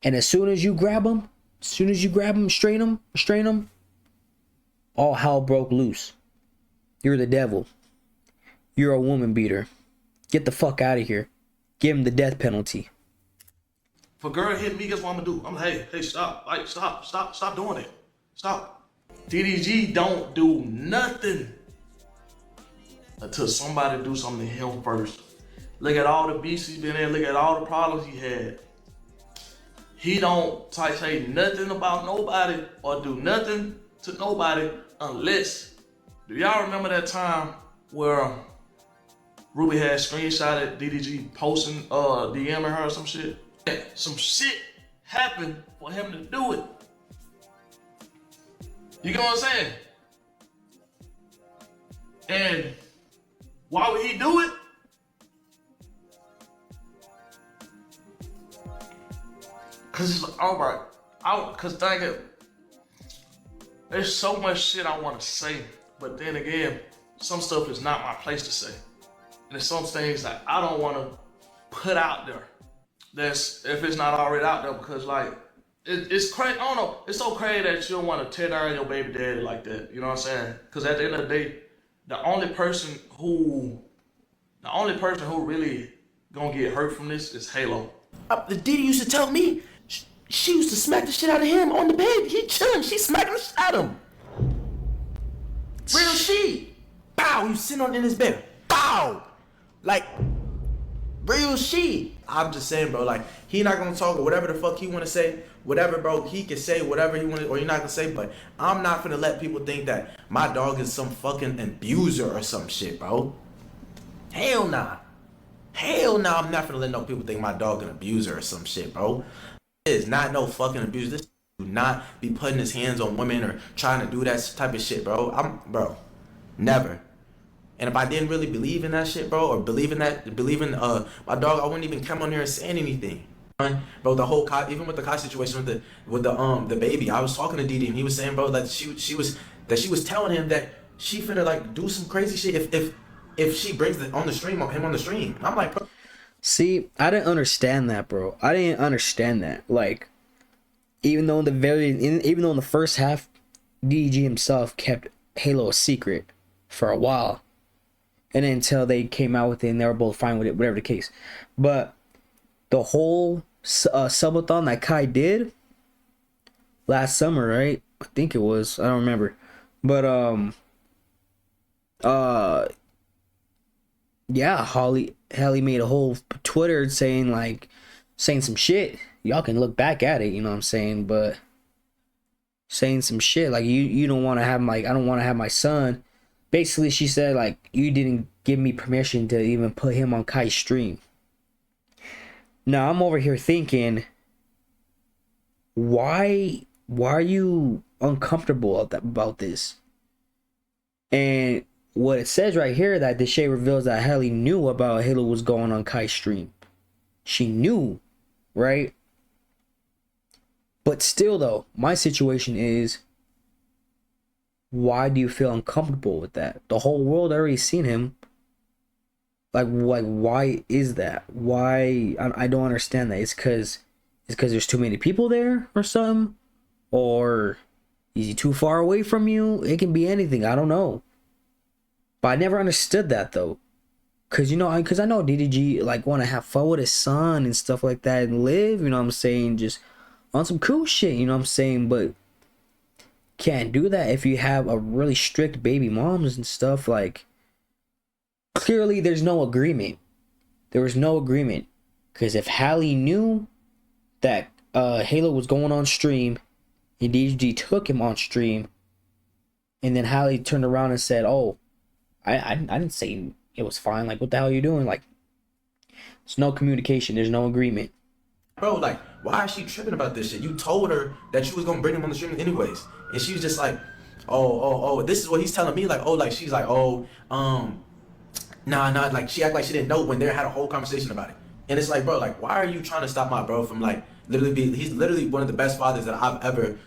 And as soon as you grab them, strain them, all hell broke loose. You're the devil. You're a woman beater. Get the fuck out of here. Give him the death penalty. If a girl hit me, guess what I'm gonna do? I'm like, hey, stop. Like, stop doing it. Stop. DDG don't do nothing until somebody do something to him first. Look at all the beasts he's been in. Look at all the problems he had. He don't say nothing about nobody or do nothing to nobody unless. Do y'all remember that time where Ruby had screenshotted DDG posting DMing her or some shit? Some shit happened for him to do it. You get what I'm saying? And why would he do it? Cause it's like, all right, cause dang it, there's so much shit I want to say, but then again, some stuff is not my place to say, and there's some things that I don't want to put out there. That's if it's not already out there, because like it's crazy. I don't know. It's so crazy that you don't want to tear down your baby daddy like that. You know what I'm saying? Because at the end of the day, the only person who really gonna get hurt from this is Halo. Diddy used to tell me she used to smack the shit out of him on the bed. He chilling. She smacking the shit out of him. Real shit. Bow. You sitting in his bed. Bow. Like real shit. I'm just saying, bro. Like he not gonna talk or whatever the fuck he wanna say. Whatever, bro. He can say whatever he wanna, or you're not gonna say. But I'm not gonna let people think that my dog is some fucking abuser or some shit, bro. Hell nah. Hell nah. I'm not gonna let no people think my dog an abuser or some shit, bro. It is not no fucking abuse. This do not be putting his hands on women or trying to do that type of shit, bro. Bro, never. And if I didn't really believe in that shit, bro, or believe in my dog, I wouldn't even come on here and say anything. Bro, the whole even with the car situation with the baby, I was talking to Didi and he was saying, bro, that she was telling him that she finna like do some crazy shit if she brings him on the stream. And I'm like, bro. See, I didn't understand that, bro. I didn't understand that. Like, even though in the first half, DG himself kept Halo a secret for a while, and then until they came out with it and they were both fine with it, whatever the case. But the whole subathon that Kai did last summer, right? I think it was. I don't remember, but uh yeah, Halle made a whole Twitter saying some shit. Y'all can look back at it, you know what I'm saying? But saying some shit like you don't want to have I don't want to have my son. Basically, she said like you didn't give me permission to even put him on Kai's stream. Now I'm over here thinking, why are you uncomfortable about this? And what it says right here, that the shade reveals that Halle knew about Halo was going on Kai's stream. She knew, right? But still though, my situation is, why do you feel uncomfortable with that? The whole world already seen him. Like why is that? Why? I don't understand that. It's because there's too many people there or something? Or is he too far away from you? It can be anything. I don't know. But I never understood that though. Cause I know DDG like want to have fun with his son and stuff like that and live, you know what I'm saying, just on some cool shit, you know what I'm saying, but can't do that if you have a really strict baby moms and stuff. Like, clearly there's no agreement. There was no agreement. Cause if Halle knew that Halo was going on stream and DDG took him on stream, and then Halle turned around and said, "Oh, I didn't say it was fine. Like, what the hell are you doing?" Like, there's no communication. There's no agreement. Bro, like, why is she tripping about this shit? You told her that you was gonna bring him on the stream anyways, and she was just like, oh, this is what he's telling me. Like, oh, like she's like, nah, like she act like she didn't know when they had a whole conversation about it. And it's like, bro, like, why are you trying to stop my bro from like he's literally one of the best fathers that I've ever,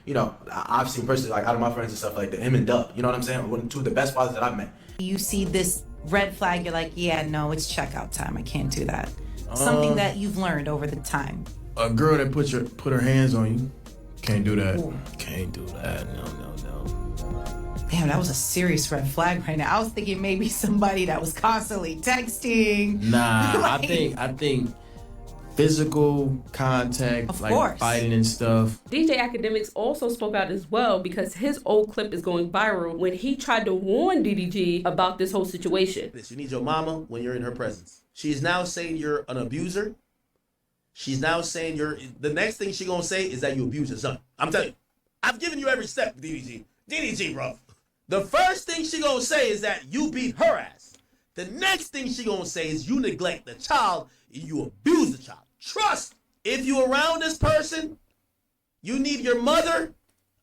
I've seen personally, like out of my friends and stuff like that. Him and Dub, you know what I'm saying? Two of the best fathers that I've met. You see this red flag, you're like, yeah, no, it's checkout time. I can't do that. Something that you've learned over the time. A girl that put her hands on you, can't do that. Ooh. Can't do that. No. Damn, that was a serious red flag right now. I was thinking maybe somebody that was constantly texting. Nah, Like, I think physical contact, of like course, fighting and stuff. DJ Academics also spoke out as well because his old clip is going viral when he tried to warn DDG about this whole situation. You need your mama when you're in her presence. She's now saying you're an abuser. She's now saying the next thing she's gonna say is that you abuse her son. I'm telling you, I've given you every step, DDG. DDG, bro. The first thing she gonna say is that you beat her ass. The next thing she gonna say is you neglect the child and you abuse the child. Trust, if you around this person, you need your mother,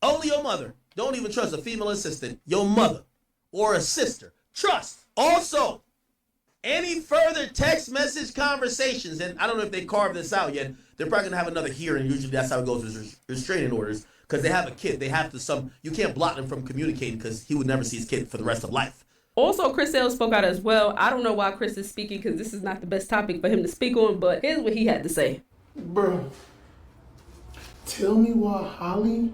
only your mother. Don't even trust a female assistant, your mother or a sister. Trust. Also, any further text message conversations, and I don't know if they carved this out yet, they're probably gonna have another hearing. Usually that's how it goes with restraining orders, because they have a kid. They have to you can't block them from communicating because he would never see his kid for the rest of life. Also, Chris Sales spoke out as well. I don't know why Chris is speaking because this is not the best topic for him to speak on, but here's what he had to say. Bro, tell me why Halle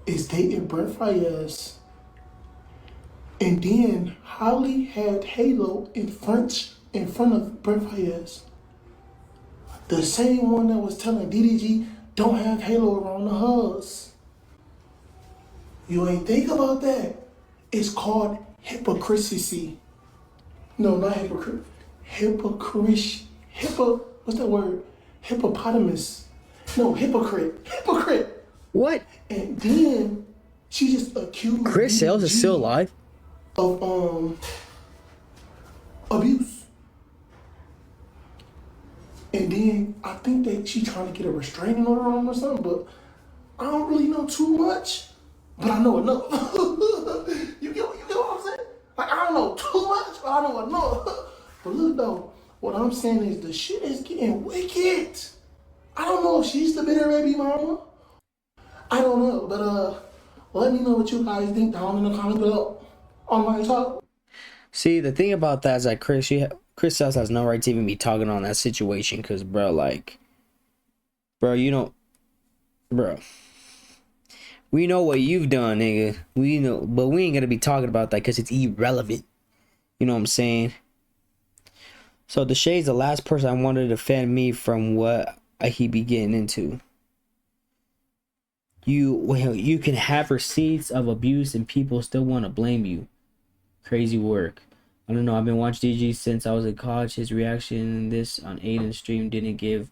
is dating Brent Fayez, and then Halle had Halo in front of Brent Fayez. The same one that was telling DDG don't have Halo around the house. You ain't think about that. It's called hypocrisy. No, not hypocrite. What's that word? Hippopotamus. No, hypocrite. Hypocrite. What? And then she just accused Chris Sales is still alive? Of abuse. And then I think that she trying to get a restraining order on him or something, but I don't really know too much. But I know enough. You get what I'm saying? Like, I don't know too much, but I know enough. But look though, what I'm saying is the shit is getting wicked. I don't know if she's the bitter baby mama. I don't know, but let me know what you guys think down in the comments below on my talk. See, the thing about that is like Chris Sales has no right to even be talking on that situation, because we know what you've done, nigga. We know, but we ain't gonna be talking about that because it's irrelevant. You know what I'm saying? So the Shade's the last person I wanted to defend me from what he be getting into. You can have receipts of abuse and people still want to blame you. Crazy work. I don't know. I've been watching DG since I was in college. His reaction this on Aiden's stream didn't give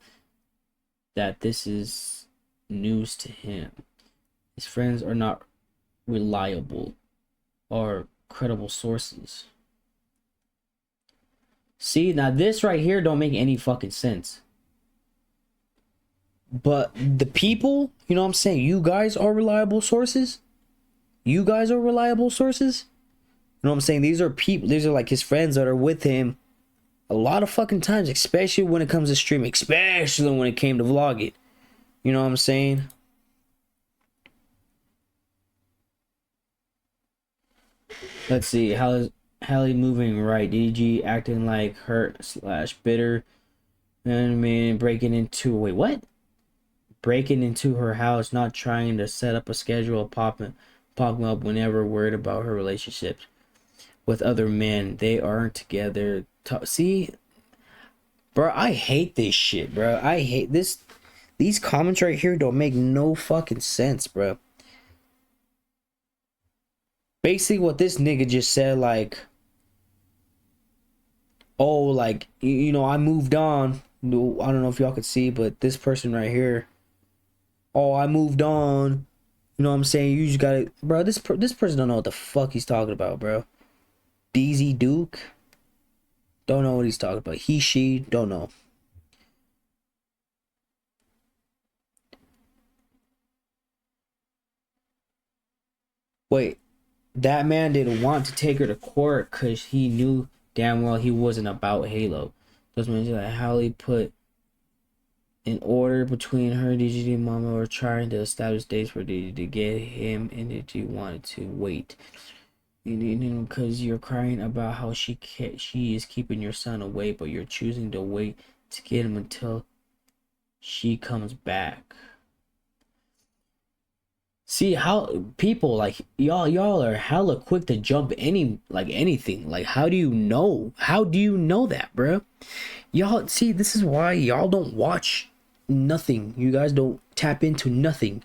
that this is news to him. His friends are not reliable or credible sources. See, now this right here don't make any fucking sense. But the people, you know what I'm saying? You guys are reliable sources. You guys are reliable sources. You know what I'm saying? These are people, these are like his friends that are with him a lot of fucking times, especially when it comes to streaming, especially when it came to vlogging. You know what I'm saying? Let's see. How's Halle moving right? DG acting like hurt / bitter. And man, breaking into, wait, what? Breaking into her house, not trying to set up a schedule, popping up whenever worried about her relationships with other men. They aren't together. See, bro, I hate this shit, bro. I hate this. These comments right here don't make no fucking sense, bro. Basically, what this nigga just said, like, oh, like, you know, I moved on. I don't know if y'all could see, but this person right here, oh, I moved on. You know what I'm saying? You just gotta, bro, this person don't know what the fuck he's talking about, bro. DZ Duke, don't know what he's talking about. He, she, don't know. Wait, that man didn't want to take her to court because he knew damn well he wasn't about Halo. Doesn't mean that Halle put in order between her and DGD mama were trying to establish dates for DG to get him, and DG wanted to wait. Because you're crying about how she is keeping your son away, but you're choosing to wait to get him until she comes back. See how people like y'all are hella quick to jump anything. Like, how do you know? How do you know that, bro? Y'all see, this is why y'all don't watch nothing. You guys don't tap into nothing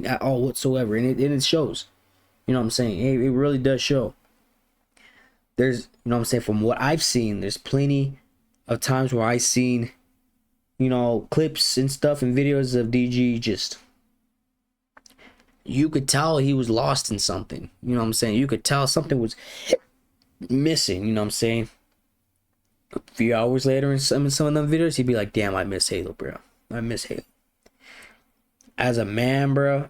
at all whatsoever, and it shows. You know what I'm saying? It really does show. There's, you know what I'm saying, from what I've seen, there's plenty of times where I've seen, you know, clips and stuff and videos of DG just, you could tell he was lost in something. You know what I'm saying? You could tell something was missing. You know what I'm saying? A few hours later in some of them videos, he'd be like, damn, I miss Halo, bro. I miss Halo. As a man, bro,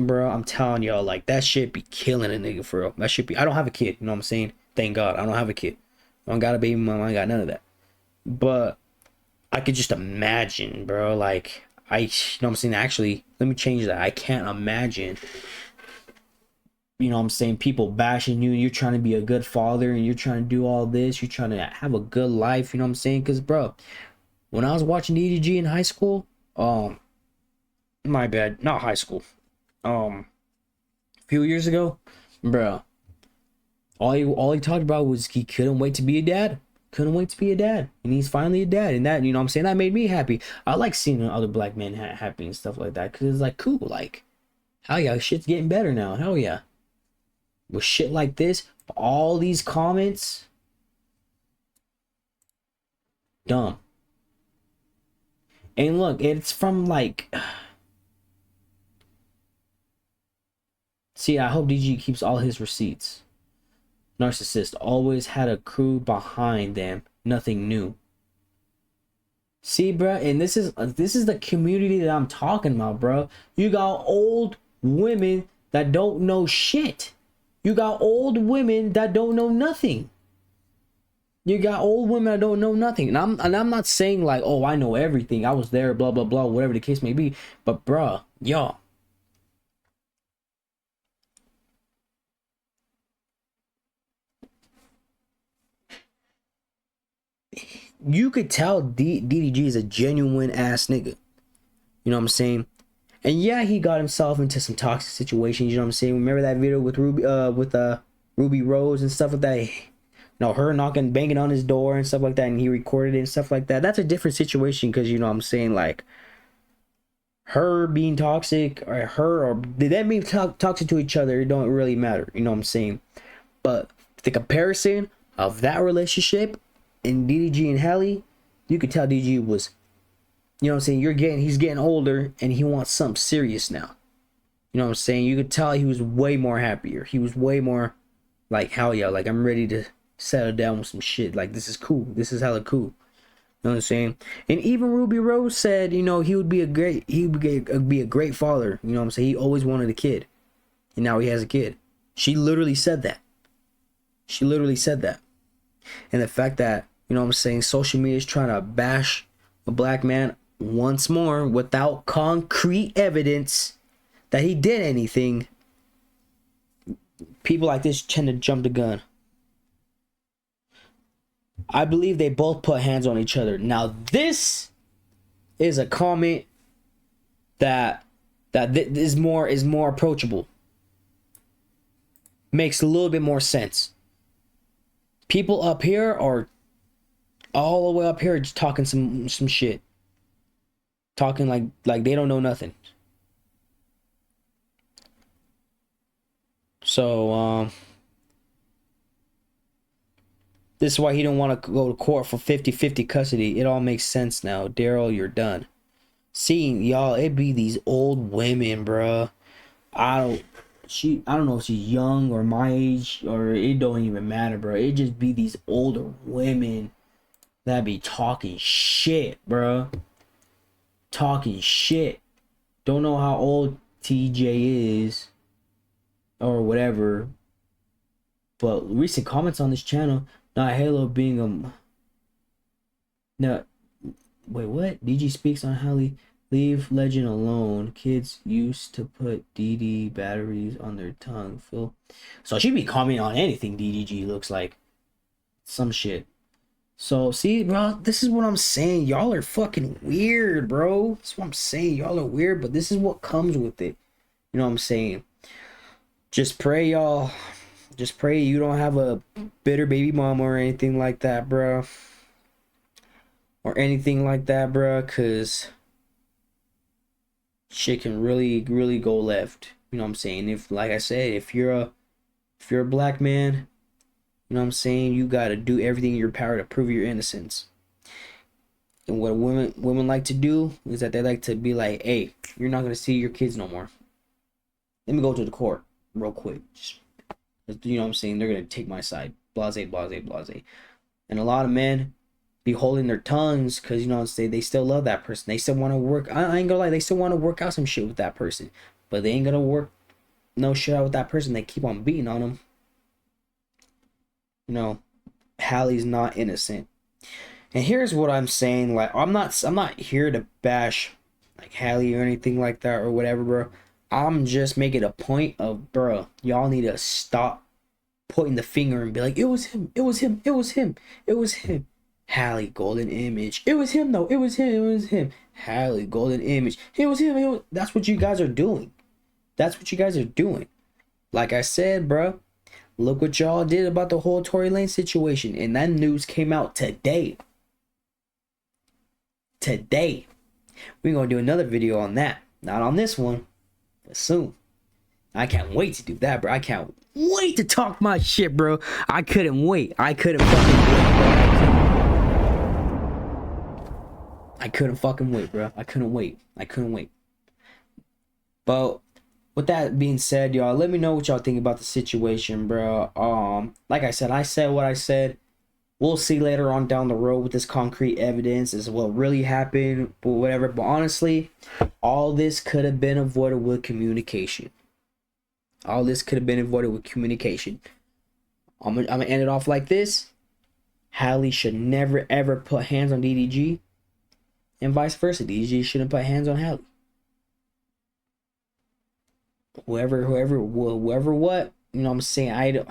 I'm telling y'all, like, that shit be killing a nigga, for real. That shit be, I don't have a kid, you know what I'm saying? Thank God, I don't have a kid. I don't got a baby mama, I got none of that. But I could just imagine, bro, like, you know what I'm saying? Actually, let me change that. I can't imagine, you know what I'm saying, people bashing you, and you're trying to be a good father, and you're trying to do all this, you're trying to have a good life, you know what I'm saying? Because, bro, when I was watching DDG in high school, my bad, not high school, a few years ago, bro, all he talked about was he couldn't wait to be a dad. Couldn't wait to be a dad, and he's finally a dad, and that, you know what I'm saying, that made me happy. I like seeing other black men happy and stuff like that, because it's like cool, like, hell yeah, shit's getting better now, hell yeah. With shit like this, all these comments, dumb. And look, it's from like, see, I hope DG keeps all his receipts. Narcissist always had a crew behind them, nothing new. See, bro, and this is the community that I'm talking about, bro. You got old women that don't know shit. You got old women that don't know nothing. You got old women that don't know nothing. And I'm not saying like, oh, I know everything, I was there, blah blah blah, whatever the case may be. But bro, y'all, you could tell DDG is a genuine ass nigga. You know what I'm saying? And yeah, he got himself into some toxic situations. You know what I'm saying? Remember that video with Ruby Rose and stuff like that? You know, her banging on his door and stuff like that, and he recorded it and stuff like that. That's a different situation, because, you know what I'm saying, like, her being toxic, or them being toxic to each other, it don't really matter. You know what I'm saying? But the comparison of that relationship and DDG and Halle, you could tell DDG was, you know what I'm saying, he's getting older and he wants something serious now. You know what I'm saying? You could tell he was way more happier. He was way more like, hell yeah, like I'm ready to settle down with some shit. Like, this is cool. This is hella cool. You know what I'm saying? And even Ruby Rose said, you know, he would be a great father. You know what I'm saying? He always wanted a kid. And now he has a kid. She literally said that. She literally said that. And the fact that, you know what I'm saying, social media is trying to bash a black man once more without concrete evidence that he did anything, people like this tend to jump the gun. I believe they both put hands on each other. Now, this is a comment that is more approachable. Makes a little bit more sense. People up here are all the way up here just talking some shit. Talking like they don't know nothing. So, this is why he don't want to go to court for 50-50 custody. It all makes sense now. Daryl, you're done. Seeing y'all, it be these old women, bruh. I don't know if she's young or my age, or it don't even matter, bro. It just be these older women that be talking shit, bro. Talking shit. Don't know how old TJ is or whatever, but recent comments on this channel, not Halo being no, wait, what? DG speaks on Halle. Leave legend alone. Kids used to put DD batteries on their tongue. Phil. So she be commenting on anything DDG looks like. Some shit. So see, bro, this is what I'm saying. Y'all are fucking weird, bro. That's what I'm saying. Y'all are weird, but this is what comes with it. You know what I'm saying? Just pray, y'all. Just pray you don't have a bitter baby mama or anything like that, bro. Or anything like that, bro, because shit can really, really go left. You know what I'm saying? If, like I said, if you're a black man, you know what I'm saying, you gotta do everything in your power to prove your innocence. And what women like to do is that they like to be like, hey, you're not gonna see your kids no more. Let me go to the court real quick. Just, you know what I'm saying? They're gonna take my side. Blase, blase, blase. And a lot of men be holding their tongues because, you know what I'm saying, they still love that person. They still want to work. I ain't gonna lie, they still want to work out some shit with that person. But they ain't gonna work no shit out with that person. They keep on beating on them. You know, Halle's not innocent. And here's what I'm saying. Like, I'm not here to bash like Halle or anything like that or whatever, bro. I'm just making a point of, bro, y'all need to stop pointing the finger and be like, it was him, it was him, it was him, it was him. Halle, golden image. It was him though. It was him. It was him. Halle, golden image. It was him. That's what you guys are doing. That's what you guys are doing. Like I said, bro, look what y'all did about the whole Tory Lane situation. And that news came out today. Today. We're going to do another video on that. Not on this one, but soon. I can't wait to do that, bro. I can't wait to talk my shit, bro. I couldn't wait. I couldn't fucking wait, bro. I couldn't fucking wait, bro. I couldn't wait. I couldn't wait. But with that being said, y'all, let me know what y'all think about the situation, bro. Like I said what I said. We'll see later on down the road with this concrete evidence is what really happened, but whatever. But honestly, all this could have been avoided with communication. All this could have been avoided with communication. I'm gonna end it off like this. Halle should never ever put hands on DDG, and vice versa. DDG shouldn't put hands on Halle. Whoever, what, you know what I'm saying?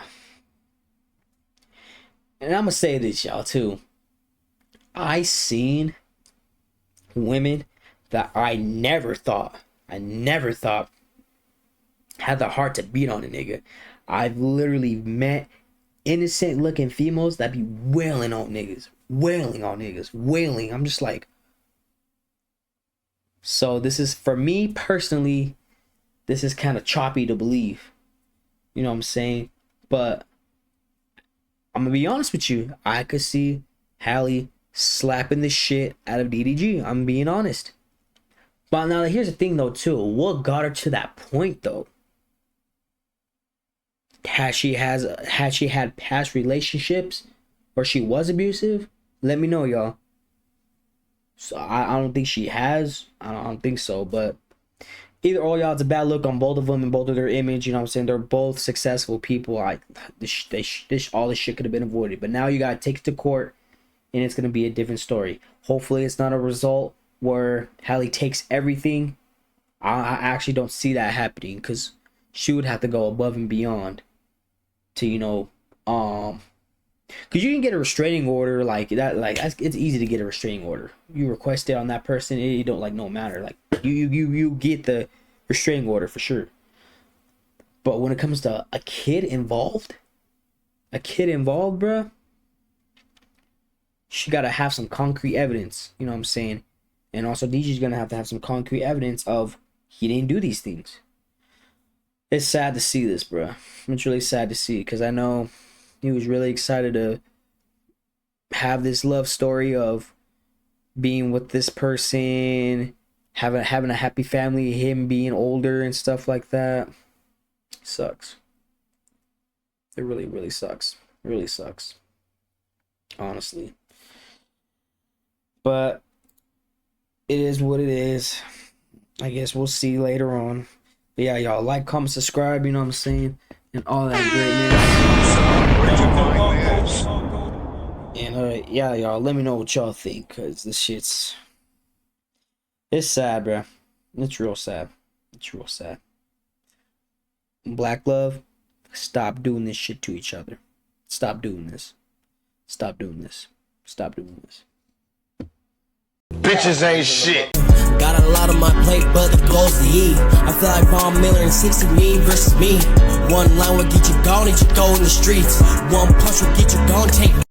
And I'm gonna say this, y'all, too. I seen women that I never thought had the heart to beat on a nigga. I've literally met innocent looking females that be wailing on niggas. Wailing. I'm just like, so this is, for me personally, this is kind of choppy to believe. You know what I'm saying? But I'm gonna be honest with you. I could see Halle slapping the shit out of DDG. I'm being honest. But now here's the thing though too. What got her to that point though? Had she had past relationships or she was abusive? Let me know, y'all. So I don't think she has. I don't think so. But either or, y'all, it's a bad look on both of them and both of their image. You know what I'm saying? They're both successful people. All this shit could have been avoided. But now you gotta take it to court, and it's gonna be a different story. Hopefully, it's not a result where Halle takes everything. I actually don't see that happening because she would have to go above and beyond to, you know, because you can get a restraining order like that. Like, it's easy to get a restraining order. You request it on that person, it don't like no matter. Like you get the restraining order for sure. But when it comes to a kid involved, bruh, she gotta have some concrete evidence. You know what I'm saying? And also, DJ's gonna have to have some concrete evidence of he didn't do these things. It's sad to see this, bruh. It's really sad to see because I know he was really excited to have this love story of being with this person, having a happy family, him being older and stuff like that. Sucks. It really, really sucks. It really sucks. Honestly. But it is what it is. I guess we'll see later on. But yeah, y'all, like, comment, subscribe, you know what I'm saying? And all that greatness. And yeah, y'all, let me know what y'all think, because this shit's... It's sad, bruh. It's real sad. It's real sad. Black love, stop doing this shit to each other. Stop doing this. Stop doing this. Stop doing this. Bitches ain't shit. Got a lot on my plate, but the goal's to eat. I feel like Von Miller and 60 me versus me. One line will get you gone and you go in the streets. One punch will get you gone, take